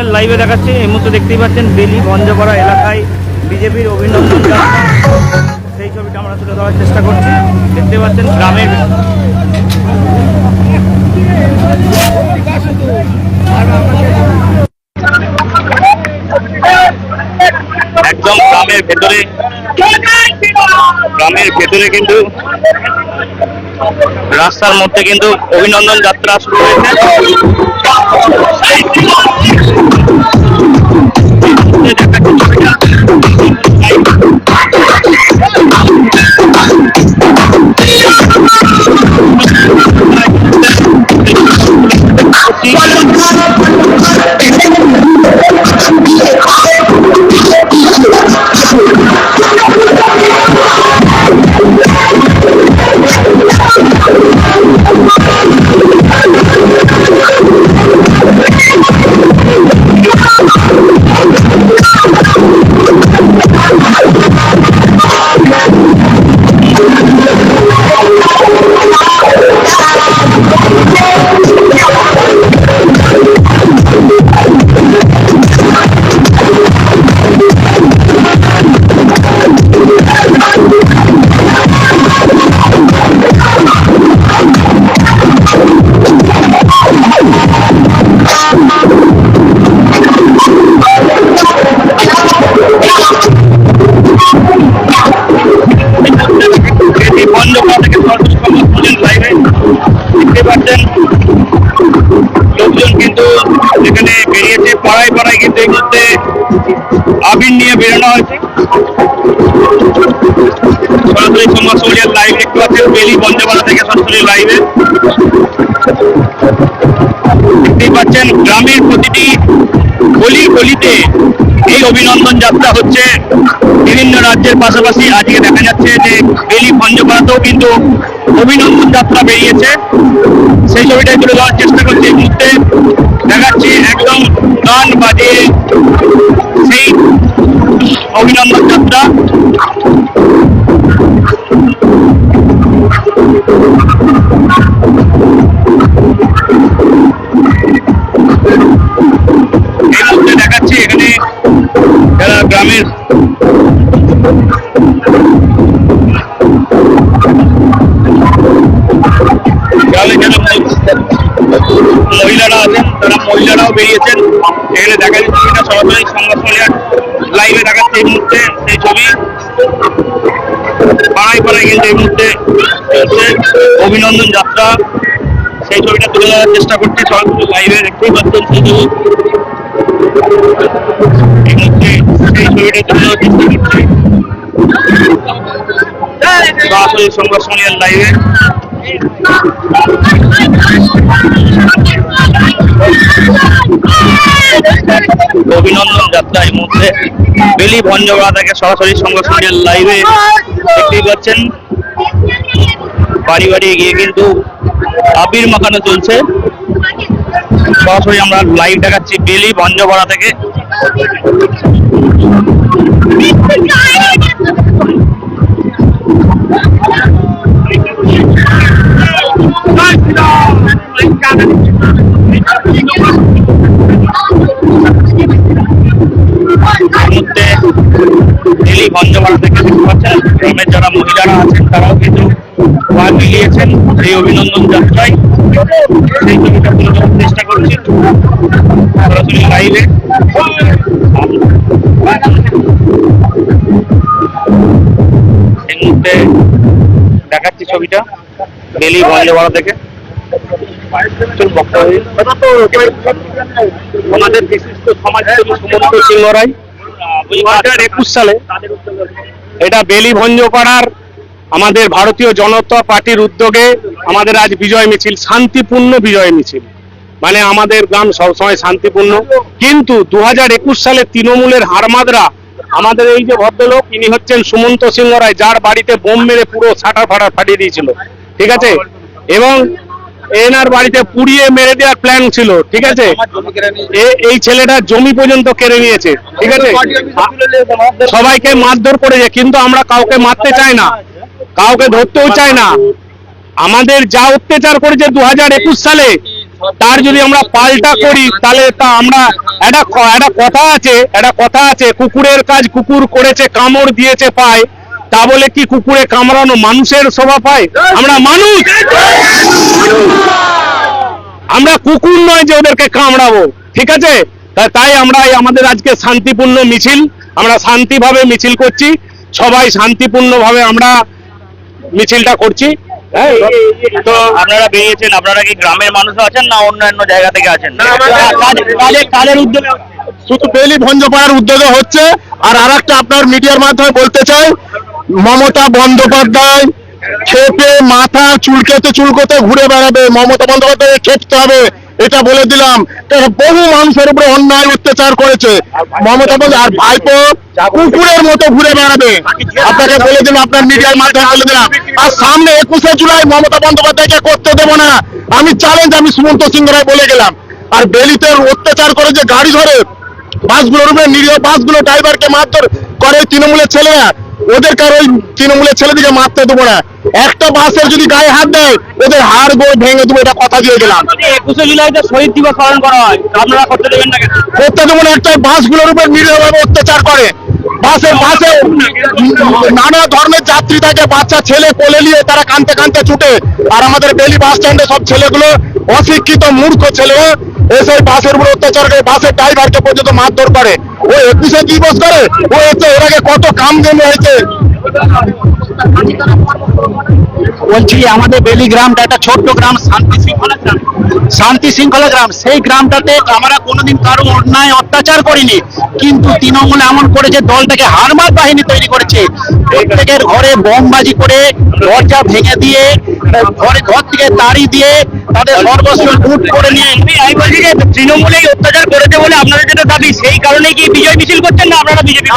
সোনিয়ার লাইভে দেখাচ্ছে। এই মুহূর্তে দেখতেই পাচ্ছেন বেলি ভঞ্জপাড়া এলাকায় বিজেপির অভিনন্দন যাত্রা, সেই ছবিটা আমরা তুলে ধরার চেষ্টা করছি। দেখতে পাচ্ছেন গ্রামের একদম গ্রামের ভেতরে কিন্তু রাস্তার মধ্যে কিন্তু অভিনন্দন যাত্রা শুরু হয়েছে। লোকজন কিন্তু এখানে বেরিয়েছে, পাড়ায় পাড়ায় কিন্তু এই মুহূর্তে আবির নিয়ে বেরোনো হয়েছে। সরাসরি সংবাদ সোনিয়ার লাইভ দেখতে পাচ্ছেন বেলি ভঞ্জপাড়া থেকে সরাসরি লাইভে দেখতেই পাচ্ছেন। গ্রামের প্রতিটি গলি গলিতে এই অভিনন্দন যাত্রা হচ্ছে। বিভিন্ন রাজ্যের পাশাপাশি আজকে দেখা যাচ্ছে যে বেলি ভঞ্জপাড়াতেও কিন্তু অভিনন্দন যাত্রা বেরিয়েছে। সেই ছবিটাই তুলে দেওয়ার চেষ্টা করছি। এই মুহূর্তে দেখাচ্ছি একদম গান বাজিয়ে সেই অভিনন্দন যাত্রা। এই মুহূর্তে দেখাচ্ছি এখানে যারা গ্রামের মহিলারা আছেন, তারা মহিলারাও বেরিয়েছেন। এখানে দেখা যাচ্ছে ছবিটা সরাসরি সংবাদ সোনিয়ার লাইভে দেখাচ্ছে এই মুহূর্তে সেই ছবি। পাড়ায় পাড়ায় কিন্তু এই মুহূর্তে অভিনন্দন যাত্রা, সেই ছবিটা তুলে ধরার চেষ্টা করছি সরাসরি লাইভে। দেখতেই পাচ্ছেন সেই ছবি, এই মুহূর্তে সেই ছবিটা তুলে ধরার চেষ্টা করছি সরাসরি সংবাদ সোনিয়ার লাইভে। অভিনন্দন যাত্রা এই মুহূর্তে বেলি ভঞ্জপাড়া থেকে সরাসরি সংবাদ সোনিয়ার লাইভে দেখতেই পাচ্ছেন। বাড়ি বাড়ি গিয়ে কিন্তু আবির মাখানো চলছে। সরাসরি আমরা লাইভ দেখাচ্ছি বেলি ভঞ্জপাড়া থেকে। বেলি ভঞ্জপাড়া থেকে দেখতে পাচ্ছেন গ্রামের যারা মহিলারা আছেন তারাও কিন্তু পা মিলিয়েছেন এই অভিনন্দন যাত্রায়। সেই ছবিটা তুলে ধরার চেষ্টা করছি সরাসরি লাইভে। এই মুহূর্তে দেখাচ্ছি ছবিটা বেলি ভঞ্জপাড়া থেকে। আমাদের বিশিষ্ট সমাজসেবী সুমন্ত সিংহ রায় 2021 সালে এটা বেলি ভঞ্জপাড়ার আমাদের ভারতীয় জনতা পার্টির উদ্যোগে আমাদের আজ বিজয় মিছিল, শান্তিপূর্ণ বিজয় মিছিল। মানে আমাদের গ্রাম সবসময় শান্তিপূর্ণ, কিন্তু 2021 সালে তৃণমূলের হারমাদরা আমাদের এই যে ভদ্রলোক ইনি হচ্ছেন সুমন্ত সিংহ রায়, যার বাড়িতে বোম মেরে পুরো ছাটা ফাটা ফাটিয়ে দিয়েছিল, ঠিক আছে, এবং এনার বাড়িতে পুড়িয়ে মেরে দেওয়ার প্ল্যান ছিল, ঠিক আছে। এই ছেলেটা জমি পর্যন্ত কেড়ে নিয়েছে, ঠিক আছে, সবাইকে মারধর করেছে, কিন্তু আমরা কাউকে মারতে চাই না, কাউকে ধরতেও চাই না। আমাদের যা অত্যাচার করেছে 2021 সালে তার যদি আমরা পাল্টা করি তাহলে তা আমরা একটা কথা আছে কুকুরের কাজ কুকুর করেছে, কামড় দিয়েছে পায়, তা বলে কি কুকুরে কামড়ানো মানুষের শোভা পায়? আমরা মানুষ, আমরা কুকুর নয় যে ওদেরকে কামড়াবো, ঠিক আছে? তাই আমরা আমাদের আজকে শান্তিপূর্ণ মিছিল, আমরা শান্তিভাবে মিছিল করছি, সবাই শান্তিপূর্ণভাবে আমরা মিছিলটা করছি। তো আপনারা বেরিয়েছেন, আপনারা কি গ্রামের মানুষ আছেন না অন্যান্য জায়গা থেকে আছেন? কাদের উদ্যোগে? শুধু বেলি ভঞ্জপাড়ার উদ্যোগে হচ্ছে। আর আরেকটা আপনার মিডিয়ার মাধ্যমে বলতে চাই, মমতা বন্দ্যোপাধ্যায় খেপে মাথা চুলকোতে ঘুরে বেড়াবে, মমতা বন্দ্যোপাধ্যায় খেপতে হবে, এটা বলে দিলাম। বহু মানুষের উপরে অন্যায় অত্যাচার করেছে মমতা বন্দ্যোপাধ্যায়, আর ভাইপো কুকুরের মতো ঘুরে বেড়াবে, আপনাকে বলে দিলাম, আপনার মিডিয়ার মাধ্যমে বলে দিলাম। আর সামনে 21শে জুলাই মমতা বন্দ্যোপাধ্যায়কে করতে দেবো না, আমি চ্যালেঞ্জ, আমি সুমন্ত সিং রায় বলে গেলাম। আর বেলিতে অত্যাচার করে যে গাড়ি ধরে বাসগুলোর উপরে, নিরীহ বাসগুলো ড্রাইভারকে মারধর করে তৃণমূলের ছেলেরা, ওদেরকে আর ওই তৃণমূলের ছেলেদিকে মারতে দেবো না। একটা বাসের যদি গায়ে হাত দেয় ওদের হাড় গোড় ভেঙে দেবো, এটা কথা দিয়ে গেলাম। 21শে জুলাইতে শহীদ দিবস পালন করা হয়, আপনারা করতে দেবেন না কেন? করতে দেবো না, একটা বাসগুলোর উপর নিরীহভাবে অত্যাচার করে। বাসে নানা ধরনের যাত্রী থাকে, বাচ্চা ছেলে কোলে নিয়ে তারা কানতে কানতে ছুটে। আর আমাদের বেলি বাস স্ট্যান্ডে সব ছেলেগুলো অশিক্ষিত মূর্খ ছেলে এসে বাসের উপর অত্যাচার করে, বাসের ড্রাইভারকে পর্যন্ত মারধর করে। ও 21শে দিবস করে, ও হচ্ছে এর আগে কত কাম জমে হয়েছে। বলছি আমাদের বেলি গ্রামটা একটা ছোট্ট গ্রাম, শান্তি শৃঙ্খলা গ্রাম। সেই গ্রামটাতে আমরা কোনোদিন কারো অন্যায় অত্যাচার করিনি, কিন্তু তৃণমূল এমন করেছে, দলটাকে হারমাত বাহিনী তৈরি করেছে। প্রত্যেকের ঘরে বোমবাজি করে, দরজা ভেঙে দিয়ে, ঘর থেকে তাড়ি দিয়ে, তাদের সর্বস্ব লুট করে নিয়ে। আমি বলছি যে তৃণমূলে অত্যাচার করেছে বলে আপনাদের যেটা দাবি, সেই কারণে কি বিজয় মিছিল করছেন না আপনারা বিজেপি?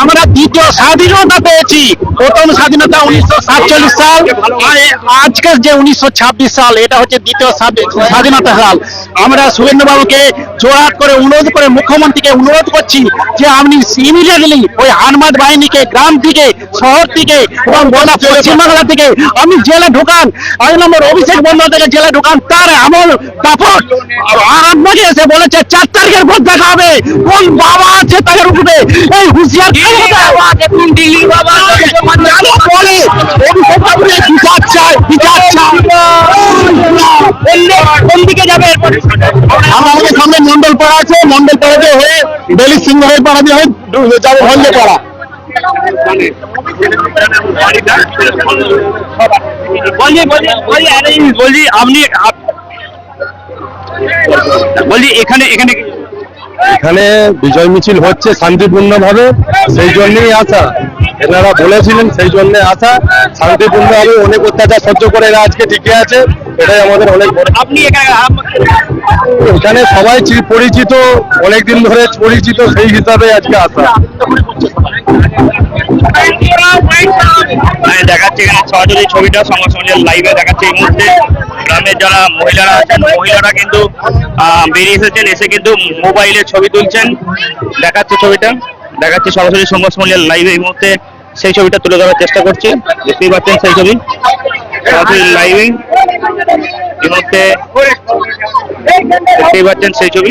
আমরা দ্বিতীয় স্বাধীনতা পেয়েছি। প্রথম স্বাধীনতা 1947 সাল, আর আজকের যে 1926 সাল, এটা হচ্ছে দ্বিতীয় স্বাধীনতা সাল। আমরা শুভেন্দু বাবুকে জোরহাট করে অনুরোধ করে, মুখ্যমন্ত্রীকে অনুরোধ করছি যে আপনি ইমিডিয়েটলি ওই হারমাত বাহিনীকে গ্রাম থেকে, শহর থেকে এবং গোটা পশ্চিমবাংলা থেকে আপনি জেলে ঢোকান। 1 নম্বর অভিষেক বন্দ্যোপাধ্যায়কে জেলে ঢোকান। তার আমল দাপট আপনাকে এসে বলেছে 4 তারিখের ভোট দেখা হবে। কোন বাবা আছে তাদের উপরে এই হুঁশিয়ার বলে বিচার চাই, বিচার চাই। কোন দিকে যাবে এরপর? আমাদের সামনে মন্ডল পাড়া আছে, মন্ডল পাড়াতে হয়ে বেলি সিংহের পাড়া দিয়ে হয়ে যাবে ভঞ্জে পাড়া। বলছি আপনি এখানে এখানে বিজয় মিছিল হচ্ছে শান্তিপূর্ণভাবে, সেই জন্যই আসা। এনারা বলেছিলেন, সেই জন্য আসা। শান্তিপূর্ণভাবে অনেক অত্যাচার সহ্য করে এরা আজকে টিকে আছে, এটাই আমাদের অনেক বড়। আপনি এখানে সবাই পরিচিত, অনেকদিন ধরে পরিচিত, সেই হিসাবে আজকে আসা। দেখাচ্ছে এখানে সরাসরি ছবিটা সংবাদ সম্মেলন লাইভে দেখাচ্ছে। এই মুহূর্তে গ্রামের যারা মহিলারা আছেন, মহিলারা কিন্তু বেরিয়ে এসেছেন, এসে কিন্তু মোবাইলে ছবি তুলছেন। দেখাচ্ছে ছবিটা, দেখাচ্ছে সরাসরি সংবাদ সম্মেলন লাইভে। এই মুহূর্তে সেই ছবিটা তুলে ধরার চেষ্টা করছি, দেখতেই পাচ্ছেন সেই ছবি সরাসরি লাইভে। এই মুহূর্তে দেখতেই পাচ্ছেন সেই ছবি।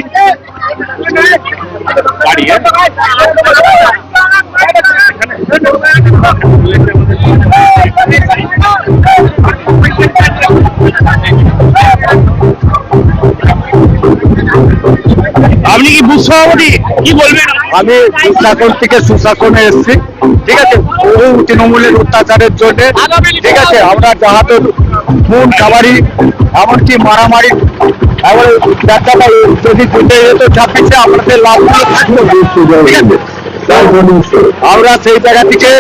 আপনি কি বুথ সভাপতি, কি বলবেন? আমি সুশাসন থেকে সুশাসনে এসেছি, ঠিক আছে। বহু তৃণমূলের অত্যাচারের জন্য, ঠিক আছে, আমরা যাহাতে খুন খাবারি এমনকি মারামারি, ব্যবসাটা যদি জিতে যেত 26-এ আমাদের লাভ থাকলো, ঠিক আছে। আমরা সেই জায়গা থেকে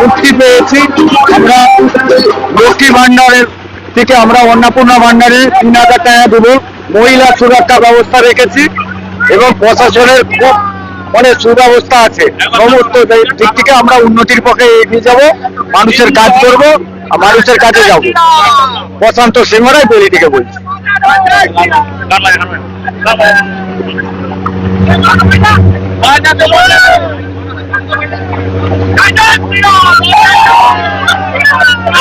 মুক্তি পেয়েছি। আমরা লক্ষ্মী ভান্ডারের থেকে আমরা অন্নপূর্ণা ভান্ডারে 3000 টাকা দেবো। মহিলা সুরক্ষা ব্যবস্থা রেখেছি এবং প্রশাসনের খুব অনেক সুব্যবস্থা আছে। সমস্ত দিক থেকে আমরা উন্নতির পক্ষে এগিয়ে যাব, মানুষের কাজ করব, মানুষের কাছে যাব। প্রশান্ত সিংহরাই বেলি থেকে বলছি।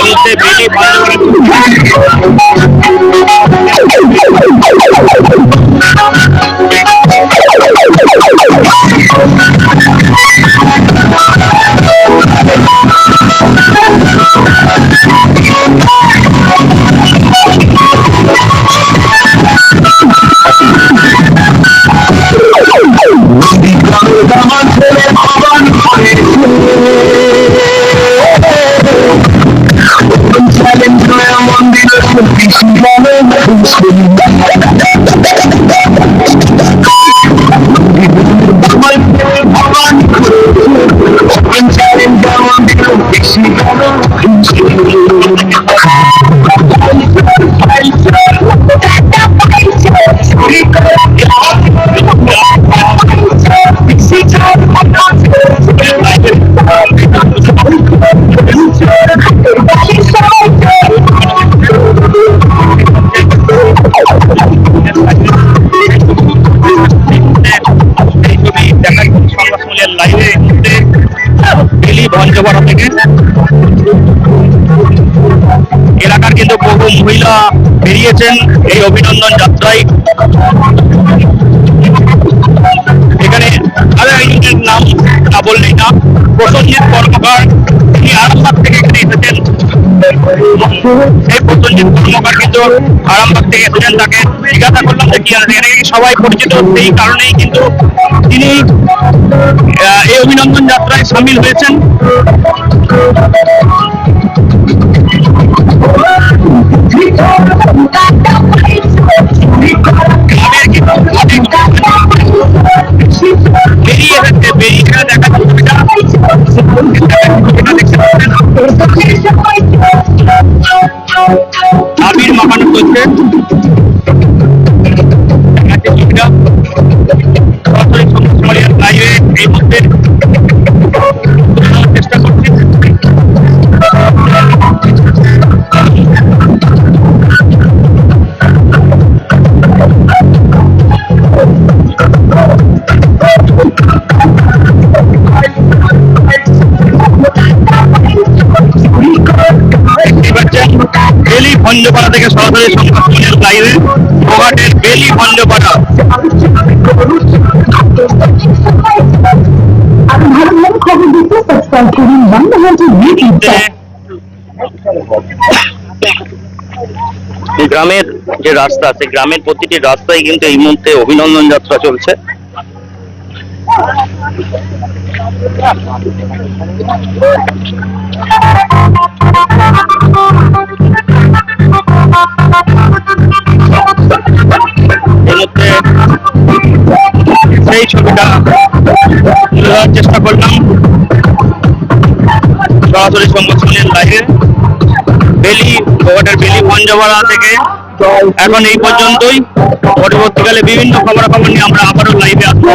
এই মুহূর্তে বেলি লাইভে বেলি ভঞ্জপাড়া থেকে এলাকার কিন্তু বহু মহিলা বেরিয়েছেন এই অভিনন্দন যাত্রায়। এখানে আরো একজনের নাম না বললেই না, প্রসেনজিৎ কর্মকার, তিনি আরামবাগ থেকে এখানে এসেছেন। এই প্রসেনজিৎ কর্মকার কিন্তু আরামবাগ থেকে এসেছেন, তাকে জিজ্ঞাসা করলাম যে কি আছে, এখানে সবাই পরিচিত, সেই কারণেই কিন্তু তিনি এই অভিনন্দন যাত্রায় সামিল হয়েছেন। বেরিয়ে এসেছে, বেরিয়ে দেখা ছবিটা আবির মাখানো করছে ছবিটা সরাসরি সমাজের লাইভে এই মুহূর্তে চেষ্টা করছি। বেলি ভঞ্জপাড়া থেকে সরাসরি সংবাদ লাইভে গোঘাটের বেলি ভঞ্জপাড়া। গ্রামের যে রাস্তা আছে, গ্রামের প্রতিটি রাস্তায় কিন্তু এই মুহূর্তে অভিনন্দন যাত্রা চলছে। সেই ছবিটা তুলে ধরার চেষ্টা করলাম সরাসরি সংবাদ লাইভে বেলি গোঘাটের বেলি ভঞ্জপাড়া থেকে। এখন এই পর্যন্তই, পরবর্তীকালে বিভিন্ন খবরাখবর নিয়ে আমরা আবারও লাইভে আসবো।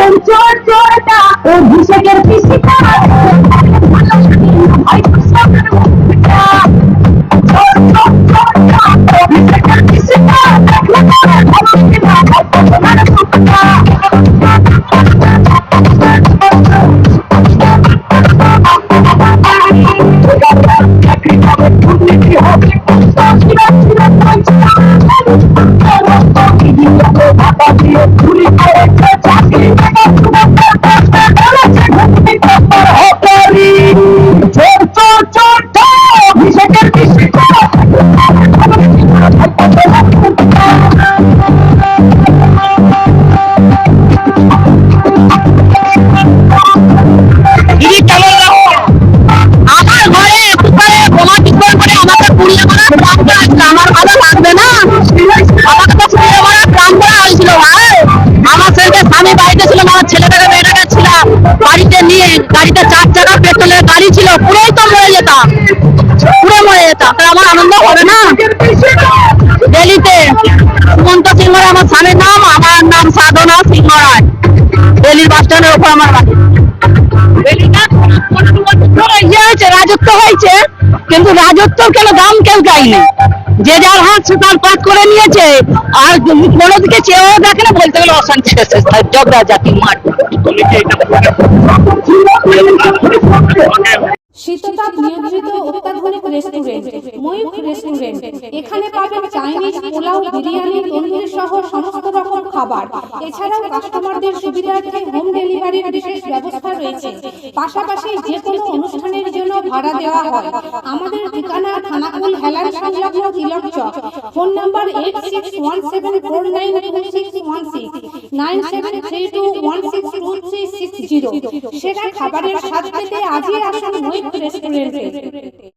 গাড়িটা 4 চাকা পেট্রোলের গাড়ি ছিল, পুরোই তো মরে যেতাম, পুরো মরে যেতাম। আমার আনন্দ হবে না? দিল্লিতে সুমন্ত সিংহ রায় আমার স্বামীর নাম, আমার নাম সাধনা সিংহ রায়। দিল্লির বাস স্ট্যান্ডের উপর আমার বাড়ি। রাজত্ব হয়েছে, কিন্তু রাজত্ব কেন দাম কেউ চাইনি, যে যার হাত সে তার পাত করে নিয়েছে, আর কোনো দিকে চেয়েও দেখে না। বলতে গেলে অশান্তি ঝগড়া জাতি মাঠ। শীততাপ নিয়ন্ত্রিত অত্যাধুনিক রেস্টুরেন্ট, ময়ূখ রেস্টুরেন্ট। এখানে পাবেন চাইনিজ, পোলাও, বিরিয়ানি, তন্দুরি সহ সমস্ত রকম খাবার। এছাড়াও কাস্টমারদের সুবিধার্থে হোম ডেলিভারির বিশেষ ব্যবস্থা রয়েছে। পাশাপাশি যে কোনো অনুষ্ঠানের জন্য ভাড়া দেওয়া হয়। আমাদের ঠিকানা খানাকুল হেলান সংলগ্ন তিলক চক। Phone number 8617492616, 9732162360। সেরা খাবারের স্বাদ পেতে আজই আসুন ময়ূখ রেস্টুরেন্টে।